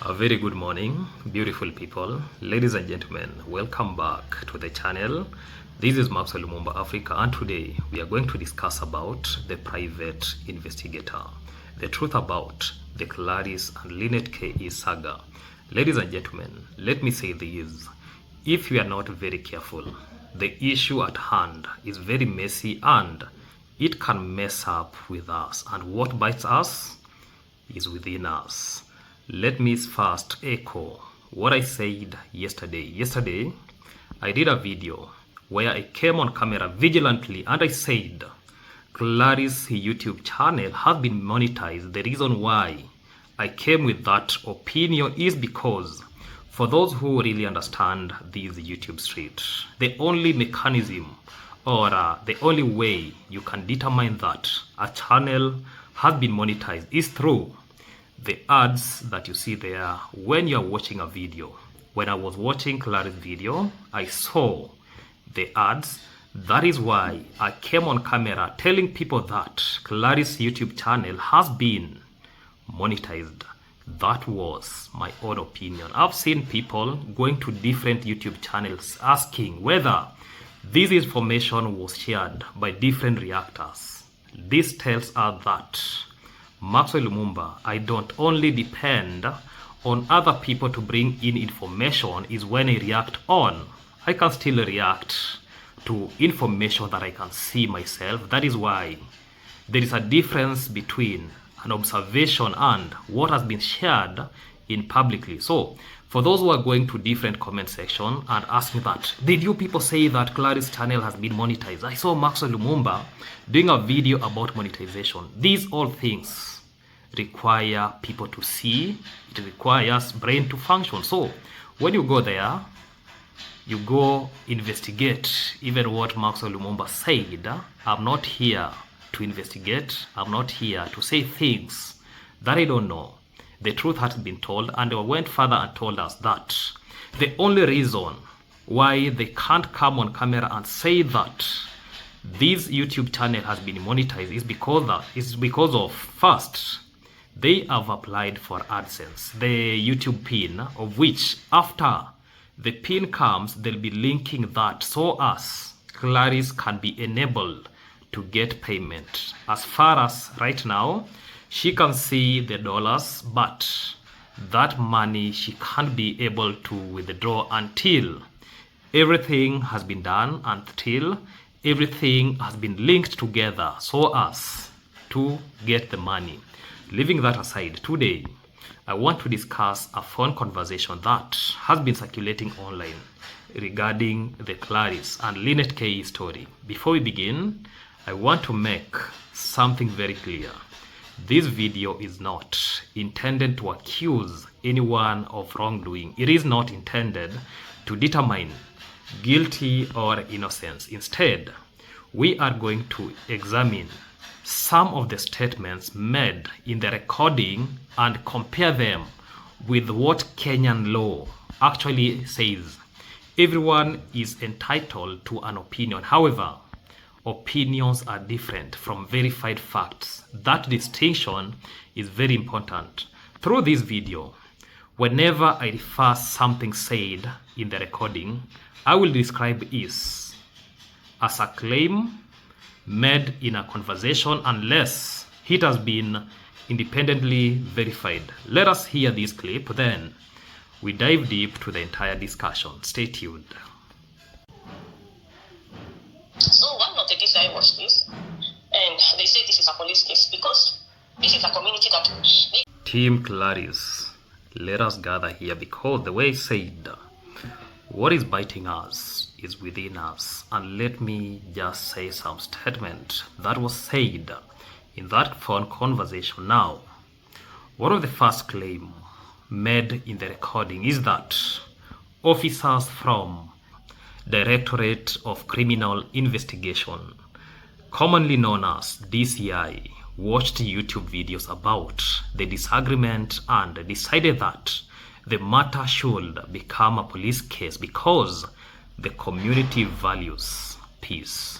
A very good morning, beautiful people, ladies and gentlemen. Welcome back to the channel. This is Maxwell Lumumba Africa, and today we are going to discuss about the private investigator, the truth about the Claris and Linet saga. Ladies and gentlemen, let me say this: if we are not very careful, the issue at hand is very messy and it can mess up with us, and what bites us is within us. Let me first echo what I said yesterday. Yesterday, I did a video where I came on camera vigilantly and I said Claris' YouTube channel has been monetized. The reason why I came with that opinion is because for those who really understand this YouTube street, the only mechanism or the only way you can determine that a channel has been monetized is through the ads that you see there when you're watching a video. When I was watching Claris' video, I saw the ads. That is why I came on camera telling people that Claris' YouTube channel has been monetized. That was my own opinion. I've seen people going to different YouTube channels asking whether this information was shared by different reactors. This tells us that Maxwell Lumumba, I don't only depend on other people to bring in information. Is when I react on, I can still react to information that I can see myself. That is why there is a difference between an observation and what has been shared in publicly. So for those who are going to different comment section and asking that, did you people say that Claris' channel has been monetized? I saw Maxwell Lumumba doing a video about monetization. These all things require people to see. It requires brain to function. So when you go there, you go investigate even what Maxwell Lumumba said. I'm not here to investigate. I'm not here to say things that I don't know. The truth has been told, and they went further and told us that the only reason why they can't come on camera and say that this YouTube channel has been monetized is because of, first, they have applied for AdSense, the YouTube pin, of which after the pin comes, they'll be linking that so as Claris can be enabled to get payment. As far as right now, she can see the dollars, but that money she can't be able to withdraw until everything has been done, until everything has been linked together so as to get the money. Leaving that aside, today I want to discuss a phone conversation that has been circulating online regarding the Claris and Linet story. Before we begin, I want to make something very clear. This video is not intended to accuse anyone of wrongdoing. It is not intended to determine guilty or innocence. Instead, we are going to examine some of the statements made in the recording and compare them with what Kenyan law actually says. Everyone is entitled to an opinion. However, opinions are different from verified facts. That distinction is very important. Through this video, whenever I refer something said in the recording, I will describe it as a claim made in a conversation unless it has been independently verified. Let us hear this clip, then we dive deep to the entire discussion. Stay tuned. So one of the days I watched this, and they say this is a police case because this is a community that... Team Claris, let us gather here because the way said, what is biting us is within us. And let me just say some statement that was said in that phone conversation. Now, one of the first claim made in the recording is that officers from Directorate of Criminal Investigation, commonly known as DCI, watched YouTube videos about the disagreement and decided that the matter should become a police case because the community values peace.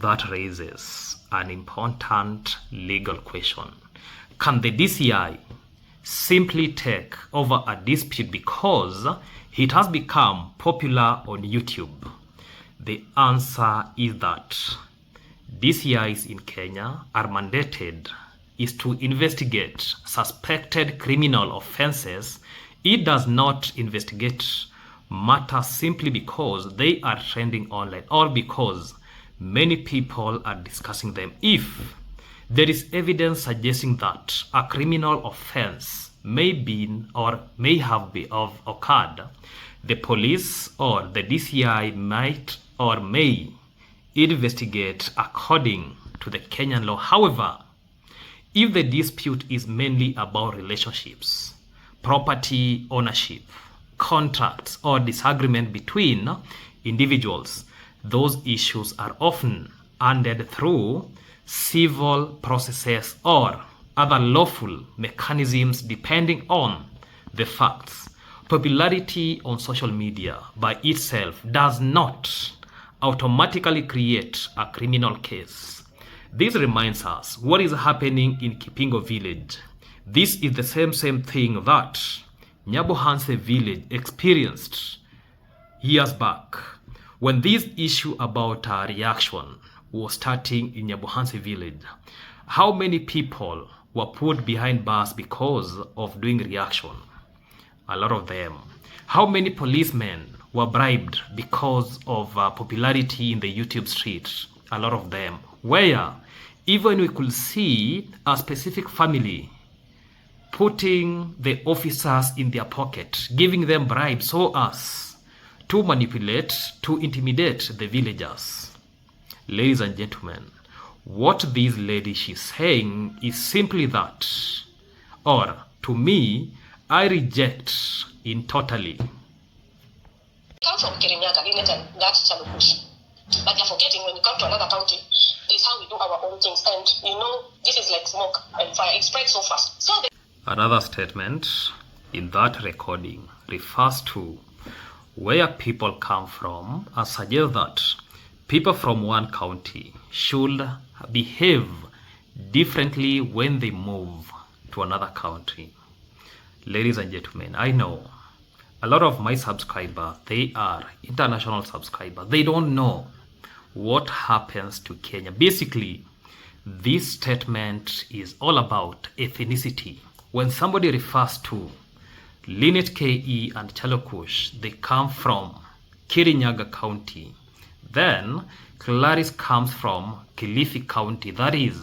That raises an important legal question. Can the DCI simply take over a dispute because it has become popular on YouTube? The answer is that DCIs in Kenya are mandated is to investigate suspected criminal offenses. It does not investigate matters simply because they are trending online or because many people are discussing them. If there is evidence suggesting that a criminal offense may be or may have occurred, the police or the DCI might or may investigate according to the Kenyan law. However, if the dispute is mainly about relationships, property ownership, contracts, or disagreement between individuals, those issues are often handled through civil processes or other lawful mechanisms depending on the facts. Popularity on social media by itself does not automatically create a criminal case. This reminds us what is happening in Kipingo village. This is the same thing that Nyabohanse village experienced years back when this issue about reaction was starting in Nyabohanse village. How many people were put behind bars because of doing reaction? A lot of them. How many policemen were bribed because of popularity in the YouTube street? A lot of them. Where even we could see a specific family putting the officers in their pocket, giving them bribes so as to manipulate, to intimidate the villagers. Ladies and gentlemen, what this lady she's saying is simply that, or to me, I reject in totally. Come from Kirinyaga, Linet, and that's Chalukush. But you're forgetting when you come to another country, this is how we do our own things. And you know, this is like smoke and fire. It spreads so fast. So another statement in that recording refers to where people come from and suggests that people from one county should behave differently when they move to another country. Ladies and gentlemen, I know a lot of my subscribers, they are international subscribers. They don't know what happens to Kenya. Basically, this statement is all about ethnicity. When somebody refers to Linet KE and Chalokush, they come from Kirinyaga County. Then Claris comes from Kilifi County, that is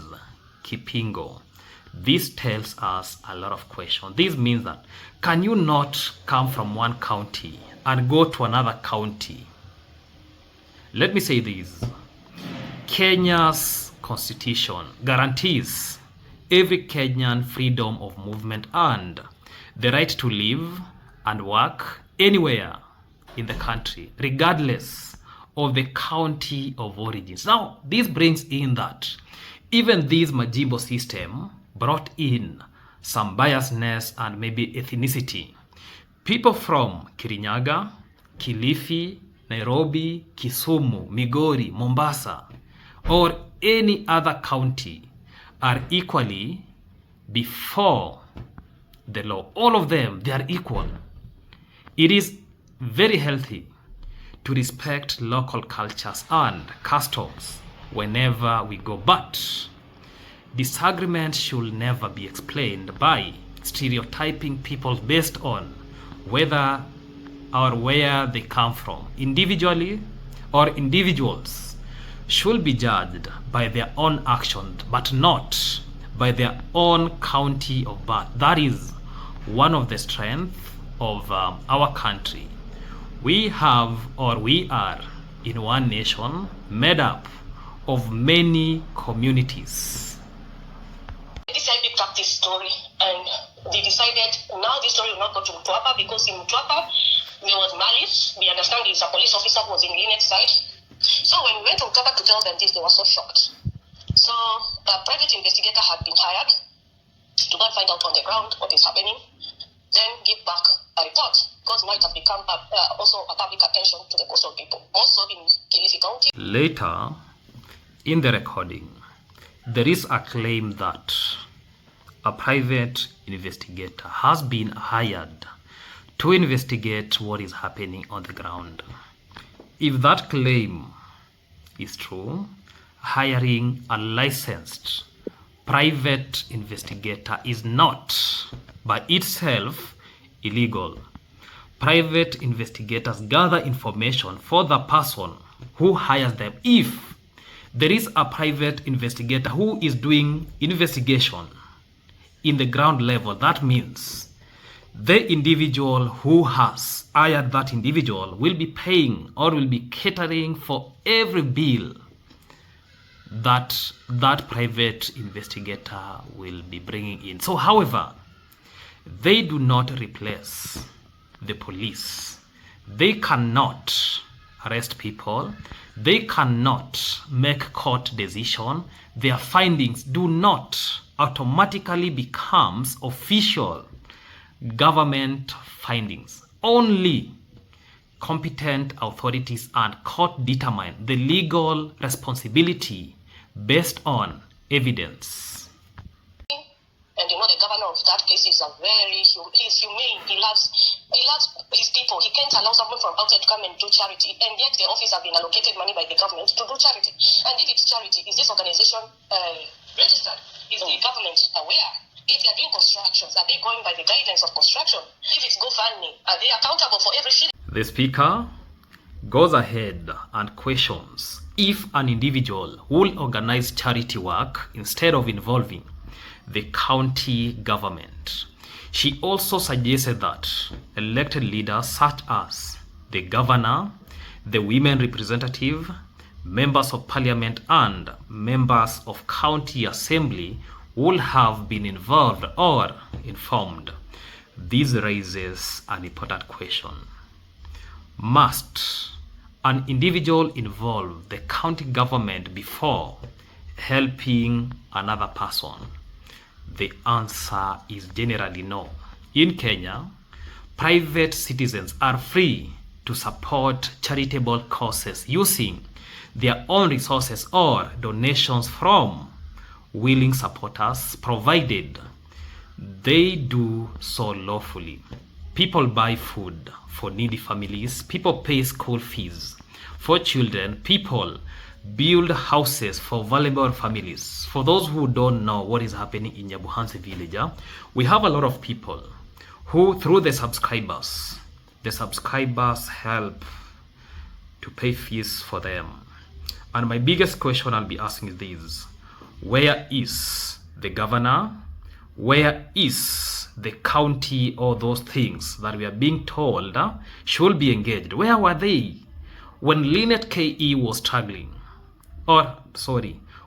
Kipingo. This tells us a lot of questions. This means that can you not come from one county and go to another county? Let me say this. Kenya's constitution guarantees every Kenyan freedom of movement and the right to live and work anywhere in the country, regardless of the county of origins. Now, this brings in that even this Majimbo system brought in some biasness and maybe ethnicity. People from Kirinyaga, Kilifi, Nairobi, Kisumu, Migori, Mombasa, or any other county are equally before the law. All of them, they are equal. It is very healthy to respect local cultures and customs whenever we go, but disagreement should never be explained by stereotyping people based on whether or where they come from. Individually or individuals should be judged by their own actions, but not by their own county of birth. That is one of the strengths of our country. We have, or we are, in one nation made up of many communities. they decided to pick up this story, and they decided now this story will not go to Mtwapa because in Mtwapa there was malice. We understand it's a police officer who was in Linet's side. So when we went to Mtwapa to tell them this, they were so shocked. So a private investigator had been hired to go and find out on the ground what is happening, then give back a report, because now it has become also a public attention to the coastal people, also in Kilifi County. Later, in the recording, there is a claim that a private investigator has been hired to investigate what is happening on the ground. If that claim is true, hiring a licensed private investigator is not by itself illegal. Private investigators gather information for the person who hires them. If there is a private investigator who is doing investigation in the ground level, that means the individual who has hired that individual will be paying or will be catering for every bill that that private investigator will be bringing in. So, however, they do not replace the police. They cannot arrest people. They cannot make court decision. Their findings do not automatically becomes official government findings. Only competent authorities and court determine the legal responsibility based on evidence. And the governor of that place is he's humane. He loves his people. He can't allow someone from outside to come and do charity. And yet the office have been allocated money by the government to do charity. And if it's charity, is this organization registered? Is the government aware? If they are doing constructions, are they going by the guidelines of construction? If it's GoFundMe, are they accountable for every shilling? The speaker goes ahead and questions if an individual will organize charity work instead of involving the county government. She also suggested that elected leaders such as the governor, the women representative, members of parliament and members of county assembly will have been involved or informed. This raises an important question. Must an individual involve the county government before helping another person? The answer is generally no. In Kenya, private citizens are free to support charitable causes using their own resources or donations from willing supporters, provided they do so lawfully. People buy food for needy families, people pay school fees for children, people build houses for vulnerable families. For those who don't know what is happening in Nyabuhansi village, we have a lot of people who, through the subscribers help to pay fees for them. And my biggest question I'll be asking is this: where is the governor? Where is the county? Or those things that we are being told should be engaged? Where were they when Linet KE was struggling?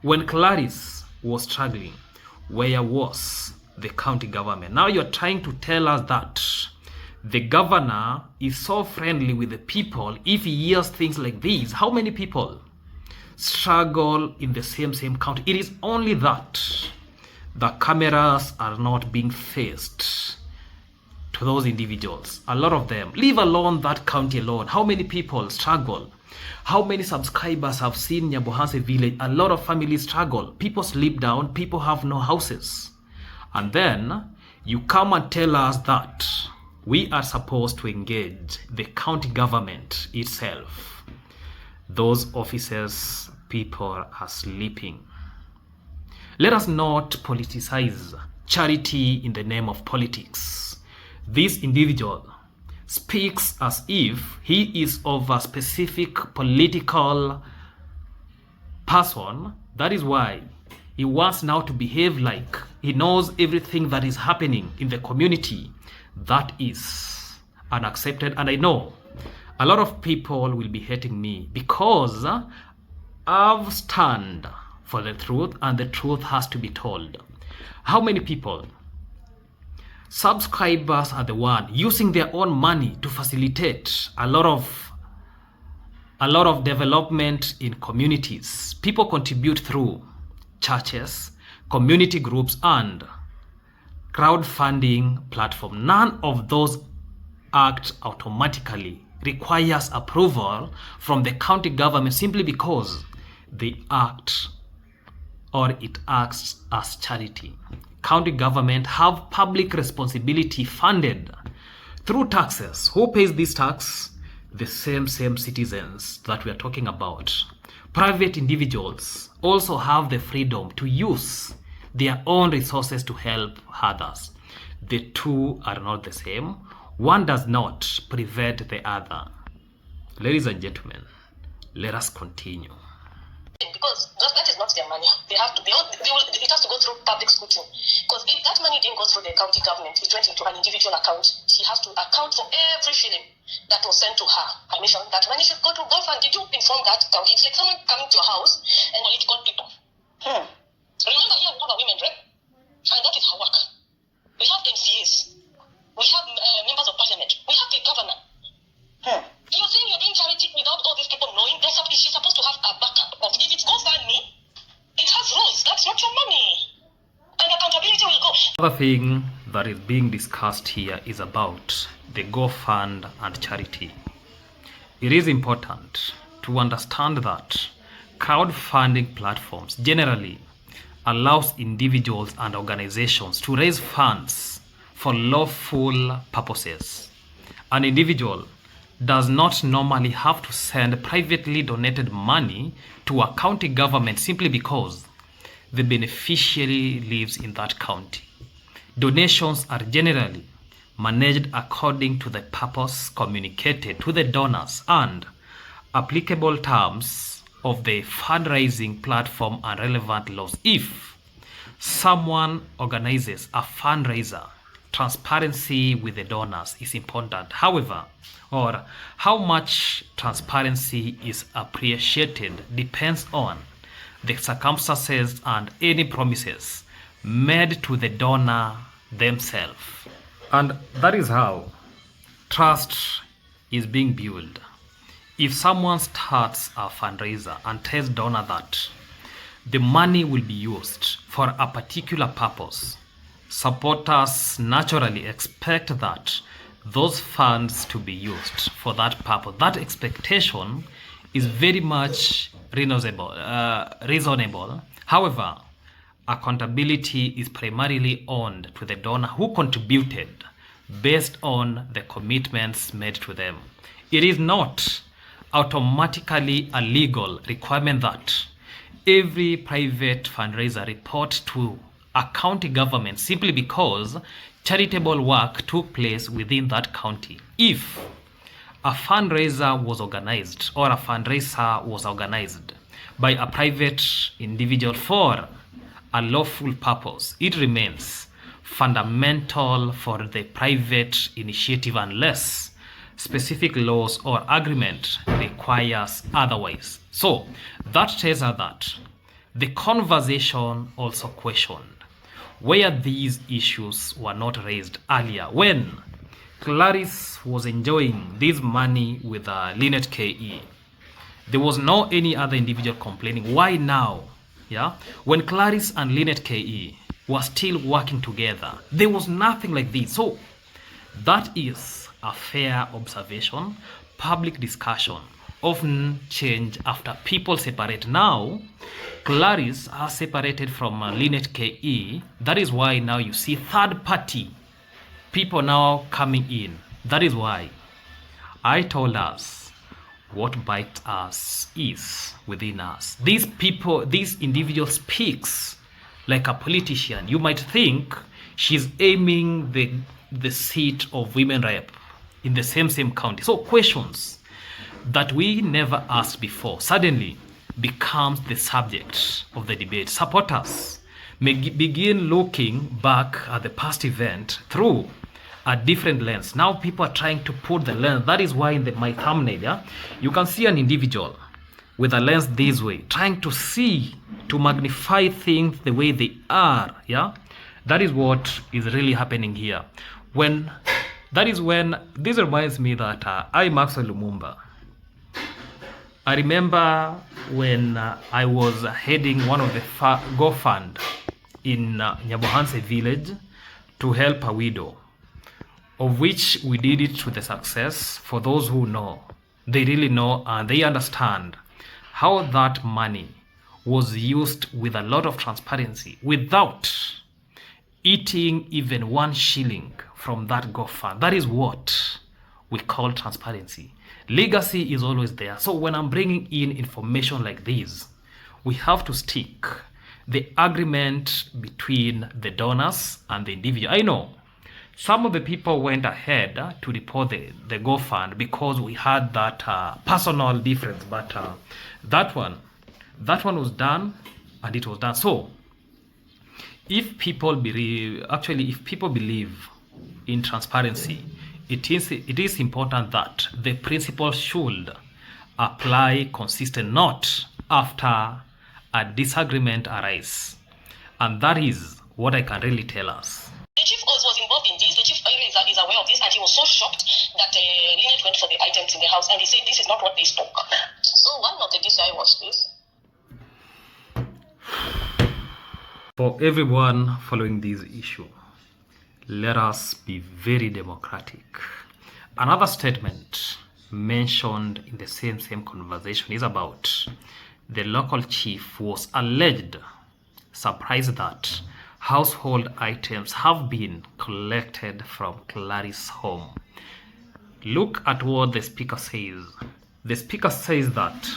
When Claris was struggling, where was the county government? Now you're trying to tell us that the governor is so friendly with the people. If he hears things like these, how many people struggle in the same county? It is only that the cameras are not being faced to those individuals. A lot of them, leave alone that county alone. How many people struggle? How many subscribers have seen Nyabuhansi village? A lot of families struggle. People sleep down. People have no houses. And then you come and tell us that we are supposed to engage the county government itself. Those officers, people are sleeping. Let us not politicize charity in the name of politics. This individual speaks as if he is of a specific political person. That is why he wants now to behave like he knows everything that is happening in the community. That is unaccepted. And I know a lot of people will be hating me because I've stand for the truth, and the truth has to be told. How many people? Subscribers are the one using their own money to facilitate a lot of development in communities. People contribute through churches, community groups, and crowdfunding platform. None of those act automatically requires approval from the county government simply because they act or it acts as charity. county government have public responsibility funded through taxes. Who pays this tax? The same citizens that we are talking about. Private individuals also have the freedom to use their own resources to help others. The two are not the same. One does not prevent the other. Ladies and gentlemen, let us continue. Because that is not their money. It has to go through public scrutiny. Because if that money didn't go through the county government, it went into an individual account. She has to account for every shilling that was sent to her. I mentioned that money should go to GoFund. Did you inform that county? It's like someone coming to your house and political people. Remember, here we have a women rep, and that is her work. We have MCAs. We have members of parliament. We have the governor. You're saying you're doing charity without all these people knowing? She's supposed to have a backup of, if it's GoFundMe, it has rules. That's not your money. And accountability will go. Another thing that is being discussed here is about the GoFund and charity. It is important to understand that crowdfunding platforms generally allows individuals and organizations to raise funds for lawful purposes. An individual does not normally have to send privately donated money to a county government simply because the beneficiary lives in that county. Donations are generally managed according to the purpose communicated to the donors and applicable terms of the fundraising platform and relevant laws. If someone organizes a fundraiser, transparency with the donors is important. However, or how much transparency is appreciated depends on the circumstances and any promises made to the donor themselves. And that is how trust is being built. If someone starts a fundraiser and tells donor that the money will be used for a particular purpose, supporters naturally expect that those funds to be used for that purpose. That expectation is very much reasonable. However, accountability is primarily owed to the donor who contributed based on the commitments made to them. It is not automatically a legal requirement that every private fundraiser report to a county government simply because charitable work took place within that county. If a fundraiser was organized or a fundraiser was organized by a private individual for a lawful purpose, it remains fundamental for the private initiative unless specific laws or agreement requires otherwise. So that tells us that the conversation also questioned where these issues were not raised earlier. When Claris was enjoying this money with Linet KE, there was no any other individual complaining. Why now? Yeah, when Claris and Linet KE were still working together, there was nothing like this. So that is a fair observation. Public discussion often change after people separate. Now Claris are separated from Linet KE. That is why now you see third party people now coming in. That is why I told us what bites us is within us. These people, this individual speaks like a politician. You might think she's aiming the seat of women rep in the same county. So questions that we never asked before suddenly becomes the subject of the debate. Supporters may begin looking back at the past event through a different lens. Now people are trying to put the lens. That is why in my thumbnail, yeah, you can see an individual with a lens this way, trying to see, to magnify things the way they are. Yeah, that is what is really happening here. This reminds me that I, Maxwell Lumumba, I remember when I was heading one of the GoFund in Nyabohanse village to help a widow, of which we did it to the success. For those who know, they really know and they understand how that money was used with a lot of transparency without eating even 1 shilling from that GoFund. That is what we call transparency. Legacy is always there. So when I'm bringing in information like this, we have to stick the agreement between the donors and the individual. I know some of the people went ahead to report the GoFund because we had that personal difference, but that one was done, and it was done. So if people believe in transparency, it is important that the principle should apply consistent, not after a disagreement arises. And that is what I can really tell us. The chief was involved in this. The chief is aware of this, and he was so shocked that Linet went for the items in the house, and he said this is not what they spoke. So one of the DCI was this. For everyone following this issue, let us be very democratic. Another statement mentioned in the same conversation is about the local chief was alleged surprised that household items have been collected from Claris' home. Look at what the speaker says. The speaker says that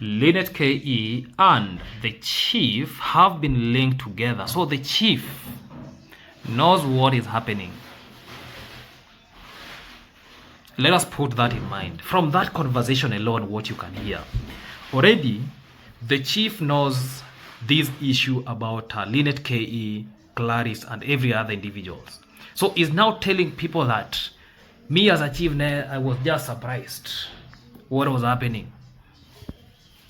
Linet KE and the chief have been linked together. So the chief knows what is happening. Let us put that in mind. From that conversation alone, what you can hear. Already, the chief knows this issue about Linet KE, Claris, and every other individuals. So he's now telling people that me as a chief, I was just surprised what was happening.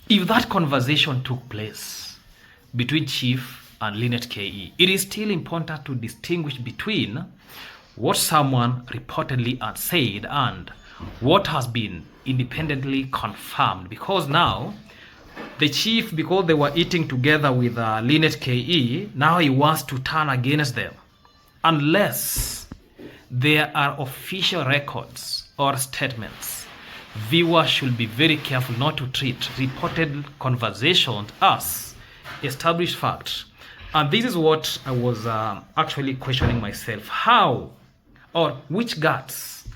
If that conversation took place between chief and Linet KE, it is still important to distinguish between what someone reportedly had said and what has been independently confirmed. Because now the chief, because they were eating together with Linet KE, now he wants to turn against them. Unless there are official records or statements, viewers should be very careful not to treat reported conversations as established facts. And this is what I was actually questioning myself. How or which guts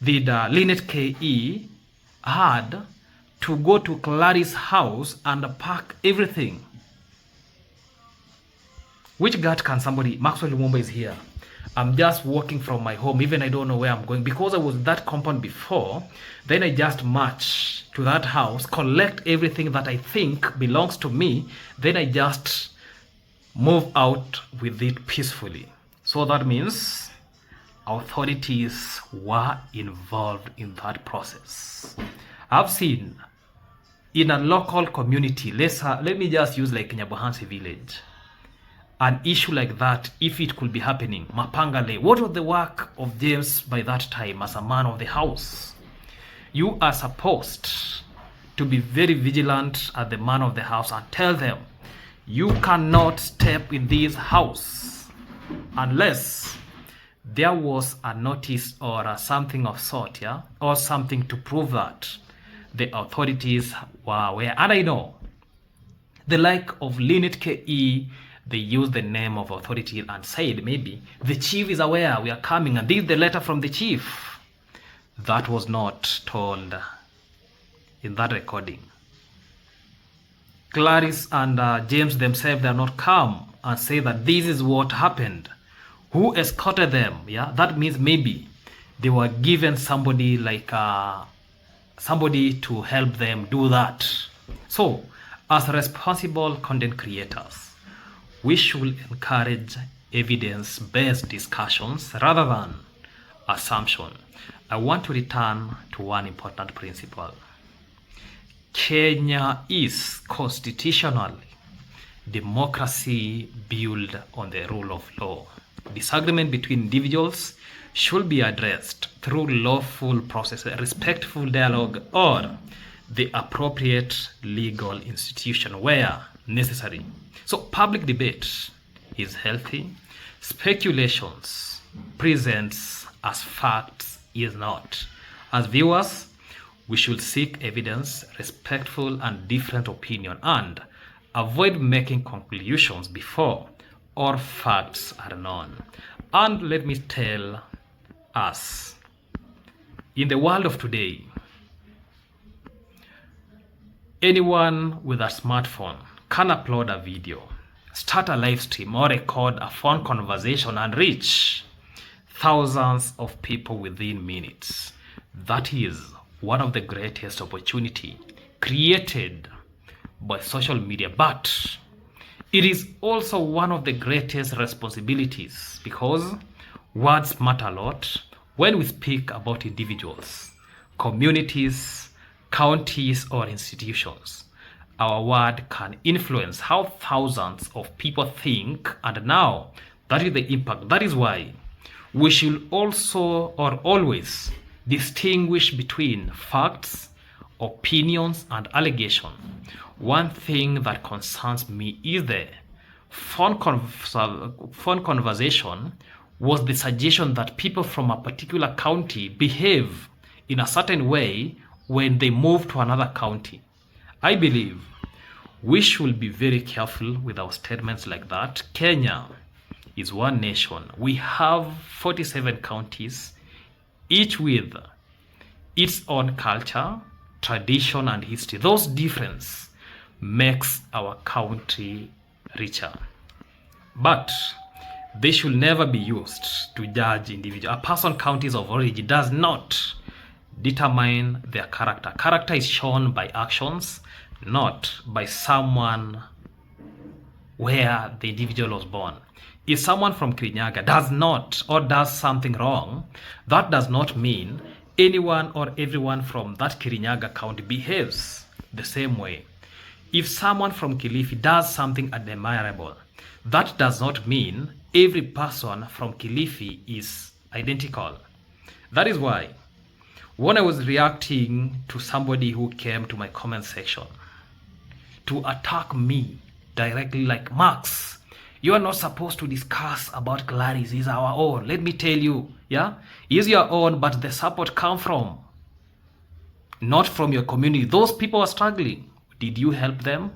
did Linet KE had to go to Claris' house and pack everything? Which gut can somebody? Maxwell Lumumba is here. I'm just walking from my home, even I don't know where I'm going, because I was that compound before. Then I just march to that house, collect everything that I think belongs to me, then I just move out with it peacefully. So that means authorities were involved in that process. I've seen in a local community, let me just use like Nyabohansi village, an issue like that, if it could be happening, Mapangale, what was the work of James by that time as a man of the house? You are supposed to be very vigilant as the man of the house and tell them, you cannot step in this house unless there was a notice or something of sort, yeah, or something to prove that the authorities were aware. And I know the like of Linet KE, they used the name of authority and said maybe the chief is aware we are coming, and this is the letter from the chief. That was not told in that recording. Claris and James themselves, they are not come and say that this is what happened. Who escorted them? Yeah, that means maybe they were given somebody like somebody to help them do that. So, as responsible content creators, we should encourage evidence-based discussions rather than assumption. I want to return to one important principle. Kenya is constitutionally democracy built on the rule of law. Disagreement between individuals should be addressed through lawful process, respectful dialogue, or the appropriate legal institution where necessary. So public debate is healthy. Speculations presents as facts is not. As viewers, we should seek evidence, respectful and different opinion, and avoid making conclusions before or facts are known. And let me tell us, in the world of today, anyone with a smartphone can upload a video, start a live stream, or record a phone conversation and reach thousands of people within minutes. That is one of the greatest opportunity created by social media, but it is also one of the greatest responsibilities, because words matter a lot when we speak about individuals, communities, counties, or institutions. Our word can influence how thousands of people think, and now that is the impact. That is why we should also or always distinguish between facts, opinions, and allegation. One thing that concerns me is the phone conversation was the suggestion that people from a particular county behave in a certain way when they move to another county. I believe we should be very careful with our statements like that. Kenya is one nation. We have 47 counties, each with its own culture, tradition, and history. Those differences makes our country richer. But they should never be used to judge individuals. A person's counties of origin does not determine their character. Character is shown by actions, not by someone where the individual was born. If someone from Kirinyaga does not or does something wrong, that does not mean anyone or everyone from that Kirinyaga county behaves the same way. If someone from Kilifi does something admirable, that does not mean every person from Kilifi is identical. That is why when I was reacting to somebody who came to my comment section to attack me directly, like, Max, you are not supposed to discuss about Claris, is our own. Let me tell you, yeah, is your own, but the support come from, not from your community. Those people are struggling. Did you help them?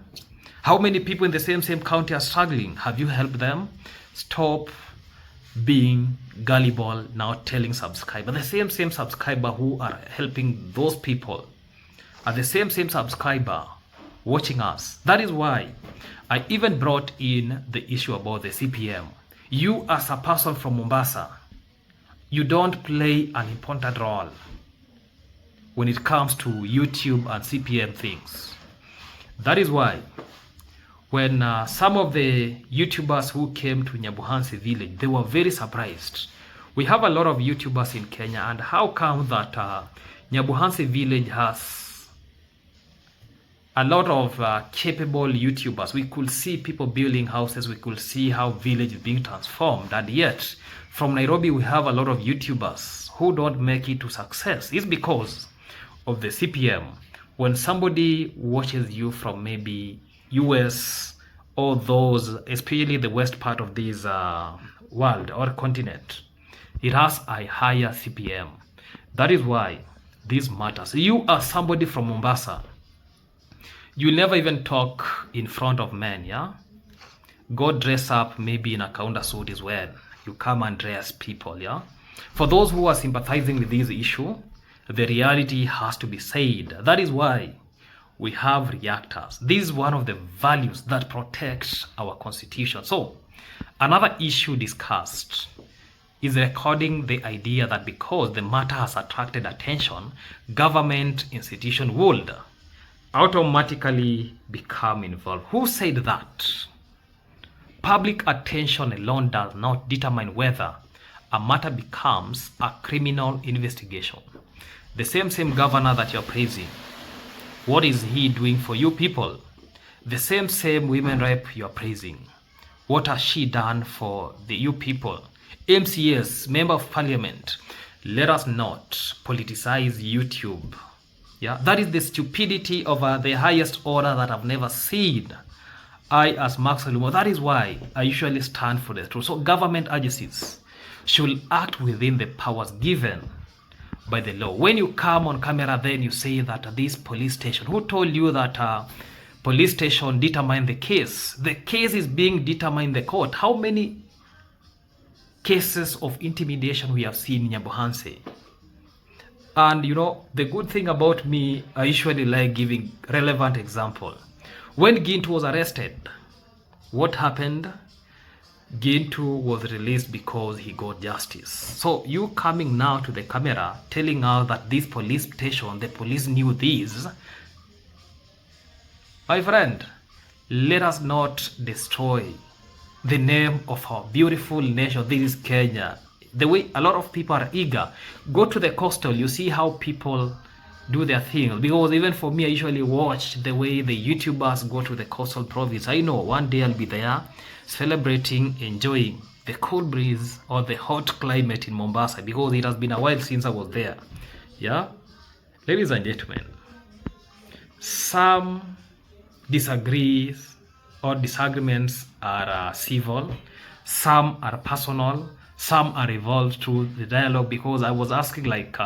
How many people in the same county are struggling? Have you helped them? Stop being gullible now, telling subscribers. The same subscriber who are helping those people are the same subscriber watching us. That is why I even brought in the issue about the CPM. You as a person from Mombasa, you don't play an important role when it comes to YouTube and CPM things. That is why when some of the YouTubers who came to Nyabuhansi village, they were very surprised. We have a lot of YouTubers in Kenya, and how come that Nyabuhansi village has a lot of capable YouTubers? We could see people building houses, we could see how village is being transformed, and yet from Nairobi we have a lot of YouTubers who don't make it to success. It's because of the CPM. When somebody watches you from maybe US or those, especially the west part of this world or continent, it has a higher CPM. That is why this matters. You are somebody from Mombasa, you never even talk in front of men, yeah? Go dress up maybe in a counter suit is when you come and dress people, yeah? For those who are sympathizing with this issue, the reality has to be said. That is why we have reactors. This is one of the values that protects our constitution. So another issue discussed is recording the idea that because the matter has attracted attention, government institution would automatically become involved. Who said that? Public attention alone does not determine whether a matter becomes a criminal investigation. The same governor that you're praising, what is he doing for you people? The same women rep you're praising, what has she done for the you people? MCS, member of parliament. Let us not politicize YouTube. Yeah, that is the stupidity of the highest order that I've never seen. I, as Maxwell Lumumba, that is why I usually stand for the truth. So government agencies should act within the powers given by the law. When you come on camera, then you say that this police station, who told you that police station determine the case. The case is being determined in the court. How many cases of intimidation we have seen in Nyabohanse? And you know, the good thing about me, I usually like giving relevant example. When Gintu was arrested, what happened? Gintu was released because he got justice. So you coming now to the camera telling us that this police station, the police knew this. My friend, let us not destroy the name of our beautiful nation. This is Kenya. The way a lot of people are eager. Go to the coastal, you see how people do their thing. Because even for me, I usually watch the way the YouTubers go to the coastal province. I know one day I'll be there celebrating, enjoying the cool breeze or the hot climate in Mombasa, because it has been a while since I was there. Yeah? Ladies and gentlemen, some disagrees or disagreements are civil, some are personal, some are evolved through the dialogue, because I was asking like,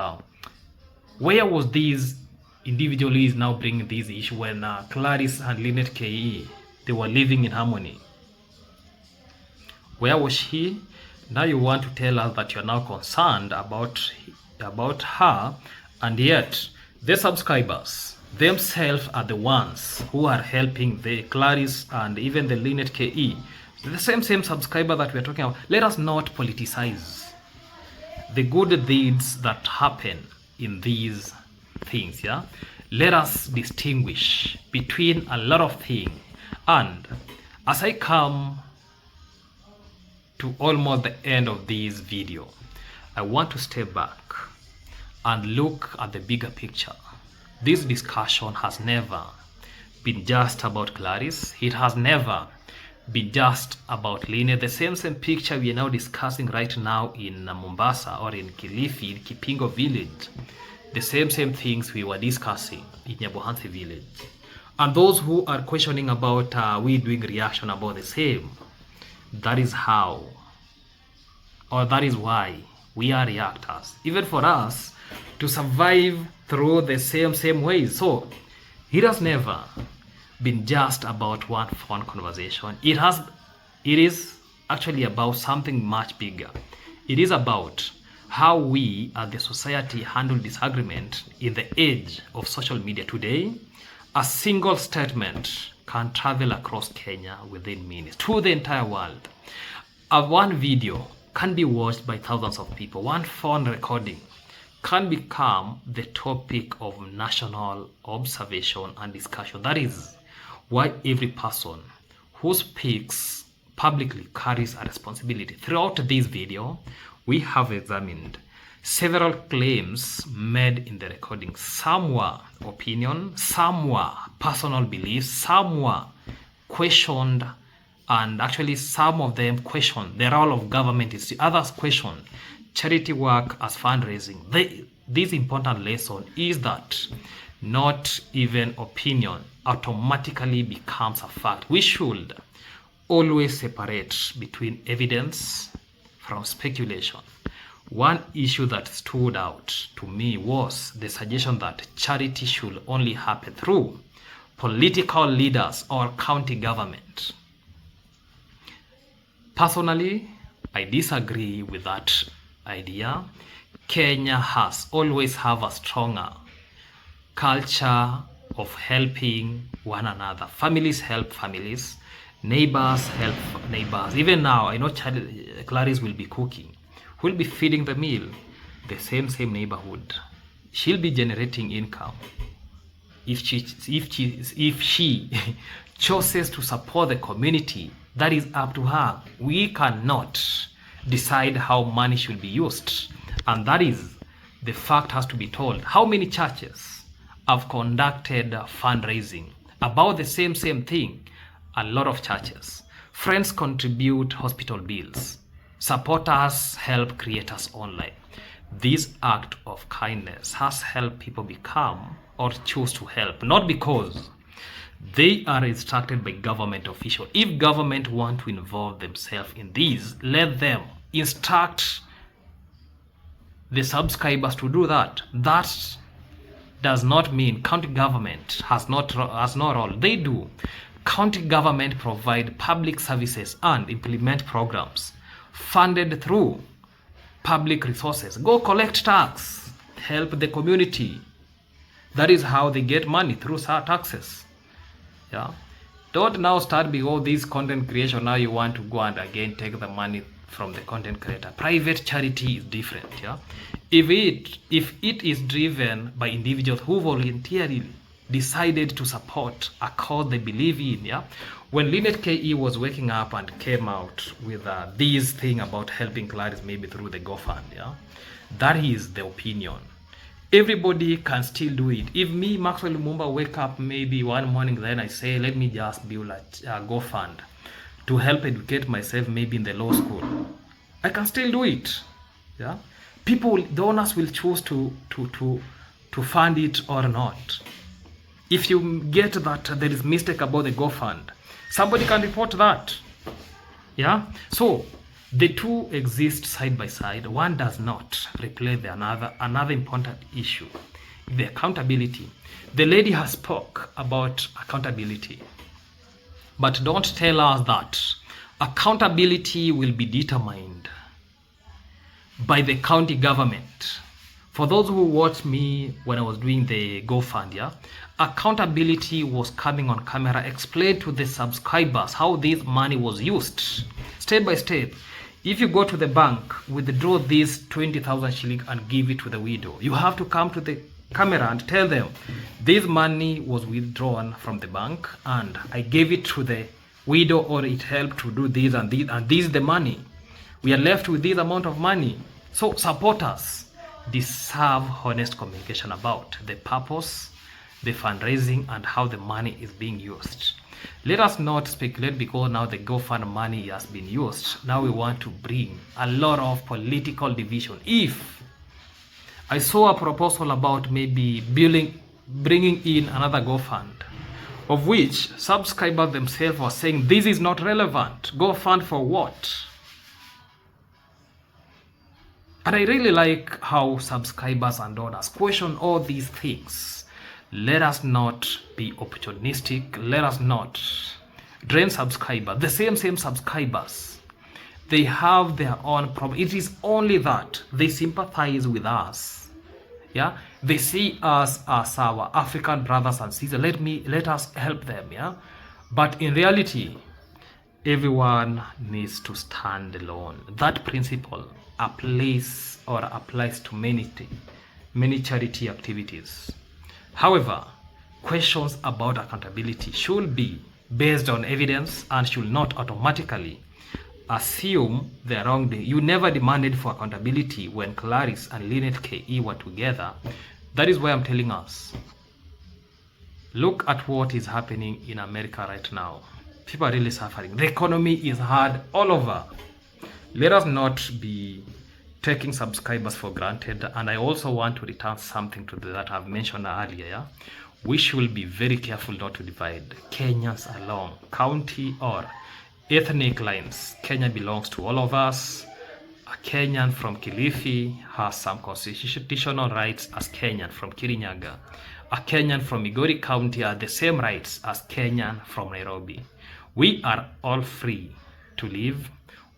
where was these individuals now bringing this issue when Claris and Linet KE, they were living in harmony? Where was she? Now you want to tell us that you're now concerned about her, and yet the subscribers themselves are the ones who are helping the Claris and even the Linet KE. The same subscriber that we are talking about. Let us not politicize the good deeds that happen in these things. Yeah, let us distinguish between a lot of things. And as I come to almost the end of this video, I want to step back and look at the bigger picture. This discussion has never been just about Claris. It has never been just about Linet. The same picture we are now discussing right now in Mombasa or in Kilifi, in Kipingo village. The same things we were discussing in Nyabohanse village. And those who are questioning about we doing reaction about the same, that is how, or that is why we are reactors. Even for us to survive through the same ways. So it has never been just about one phone conversation. It is actually about something much bigger. It is about how we as the society handle disagreement in the age of social media today. A single statement can travel across Kenya within minutes to the entire world. One video can be watched by thousands of people. One phone recording can become the topic of national observation and discussion. That is why every person who speaks publicly carries a responsibility. Throughout this video, we have examined several claims made in the recording. Some were opinion, some were personal beliefs, some were questioned, and actually some of them questioned the role of government. Others questioned charity work as fundraising. This important lesson is that not even opinion automatically becomes a fact. We should always separate between evidence from speculation. One issue that stood out to me was the suggestion that charity should only happen through political leaders or county government. Personally, I disagree with that idea. Kenya has always have a stronger culture of helping one another. Families help families, neighbors help neighbors. Even now, I know Claris will be cooking, will be feeding the meal, the same neighborhood. She'll be generating income. If she chooses to support the community, that is up to her. We cannot decide how money should be used, and that is the fact has to be told. How many churches have conducted fundraising about the same thing? A lot of churches. Friends contribute hospital bills. Supporters help creators online. This act of kindness has helped people become or choose to help, not because they are instructed by government officials. If government want to involve themselves in these, let them instruct the subscribers to do that. That does not mean county government has no role. They do. County government provide public services and implement programs funded through public resources. Go collect tax, help the community. That is how they get money, through taxes. Yeah. Don't now start because this content creation, now you want to go and again take the money from the content creator. Private charity is different. Yeah. If it is driven by individuals who voluntarily decided to support a cause they believe in, yeah. When Linet KE was waking up and came out with this thing about helping Claris maybe through the GoFund, yeah, that is the opinion. Everybody can still do it. If me, Maxwell Lumumba, wake up maybe one morning, then I say, let me just build a GoFund to help educate myself maybe in the law school, I can still do it. Yeah, people, the owners will choose to fund it or not. If you get that there is mistake about the GoFund, somebody can report that. Yeah, so the two exist side by side. One does not replace the another. Another important issue, the accountability. The lady has spoke about accountability, but don't tell us that accountability will be determined by the county government. For those who watched me when I was doing the GoFund, yeah, accountability was coming on camera, explained to the subscribers how this money was used, step by step. If you go to the bank, withdraw this 20,000 shilling and give it to the widow, you have to come to the camera and tell them this money was withdrawn from the bank and I gave it to the widow, or it helped to do this and this, and this is the money. We are left with this amount of money. So supporters deserve honest communication about the purpose, the fundraising, and how the money is being used. Let us not speculate because now the GoFund money has been used. Now we want to bring a lot of political division. If I saw a proposal about maybe bringing in another GoFund, of which subscribers themselves were saying this is not relevant. GoFund for what? And I really like how subscribers and others question all these things. Let us not be opportunistic. Let us not drain subscribers. The same subscribers, they have their own problem. It is only that they sympathize with us. Yeah, they see us as our African brothers and sisters. Let us help them. Yeah, but in reality, everyone needs to stand alone. That principle applies to many charity activities. However, questions about accountability should be based on evidence and should not automatically assume the wrongdoing. You never demanded for accountability when Claris and Linet KE were together. That is why I'm telling us, look at what is happening in America right now. People are really suffering. The economy is hard all over. Let us not be taking subscribers for granted. And I also want to return something to that I've mentioned earlier. Yeah? We should be very careful not to divide Kenyans along county or ethnic lines. Kenya belongs to all of us. A Kenyan from Kilifi has some constitutional rights as Kenyan from Kirinyaga. A Kenyan from Migori County has the same rights as Kenyan from Nairobi. We are all free to live,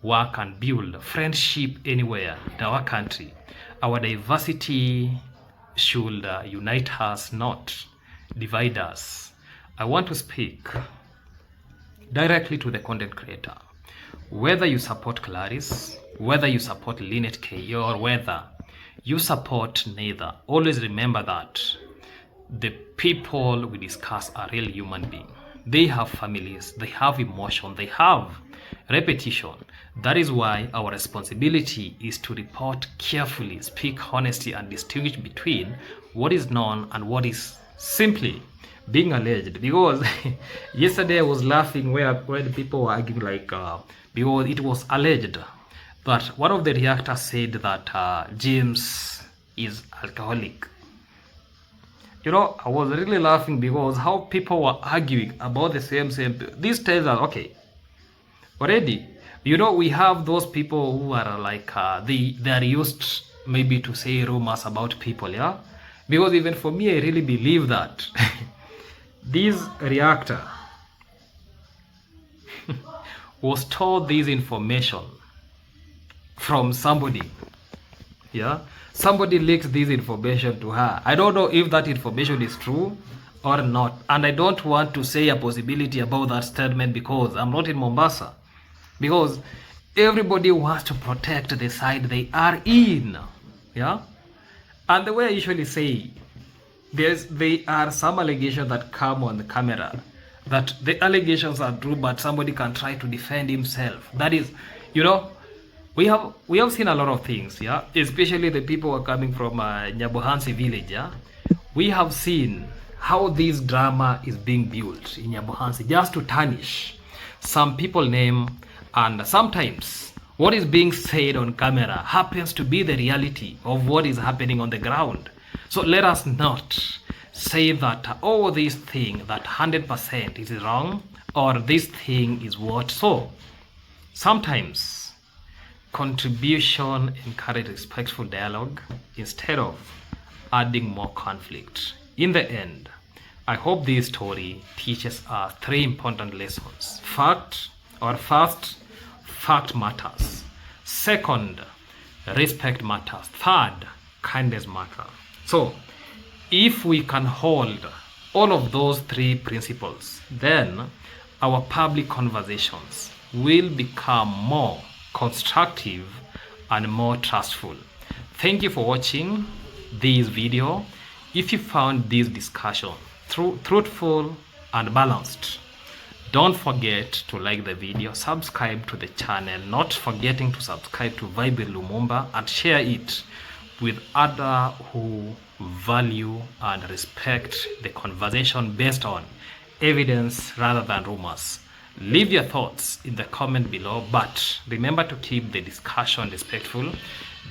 work, and build friendship anywhere in our country. Our diversity should unite us, not divide us. I want to speak directly to the content creator. Whether you support Claris, whether you support Linet KE, or whether you support neither, always remember that the people we discuss are real human beings. They have families, they have emotion, they have repetition. That is why our responsibility is to report carefully, speak honestly, and distinguish between what is known and what is simply being alleged. Because yesterday I was laughing when people were arguing because it was alleged that one of the reactors said that James is alcoholic. You know, I was really laughing because how people were arguing about the same. This tells us, okay, already, you know, we have those people who are like, they are used maybe to say rumors about people, yeah? Because even for me, I really believe that this reactor was told this information from somebody. Yeah, somebody leaked this information to her. I don't know if that information is true or not, and I don't want to say a possibility about that statement because I'm not in Mombasa. Because everybody wants to protect the side they are in. Yeah, and the way I usually say, there are some allegations that come on the camera that the allegations are true, but somebody can try to defend himself. That is, you know, we have seen a lot of things, yeah, especially the people who are coming from Nyabohansi village. Yeah, we have seen how this drama is being built in Nyabohansi just to tarnish some people's name, and sometimes what is being said on camera happens to be the reality of what is happening on the ground. So let us not say that, oh, this thing that 100% is wrong, or this thing is what. So sometimes contribution encourages respectful dialogue instead of adding more conflict. In the end, I hope this story teaches us 3 important lessons. First, fact matters. Second, respect matters. Third, kindness matters. So if we can hold all of those 3 principles, then our public conversations will become more constructive and more trustful. Thank you for watching this video. If you found this discussion truthful and balanced, don't forget to like the video, subscribe to the channel, not forgetting to subscribe to Maxwell Lumumba, and share it with others who value and respect the conversation based on evidence rather than rumors. Leave your thoughts in the comment below, but remember to keep the discussion respectful.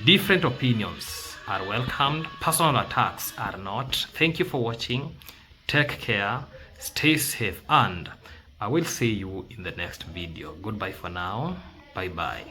Different opinions are welcomed, personal attacks are not. Thank you for watching. Take care, stay safe, and I will see you in the next video. Goodbye for now. Bye bye.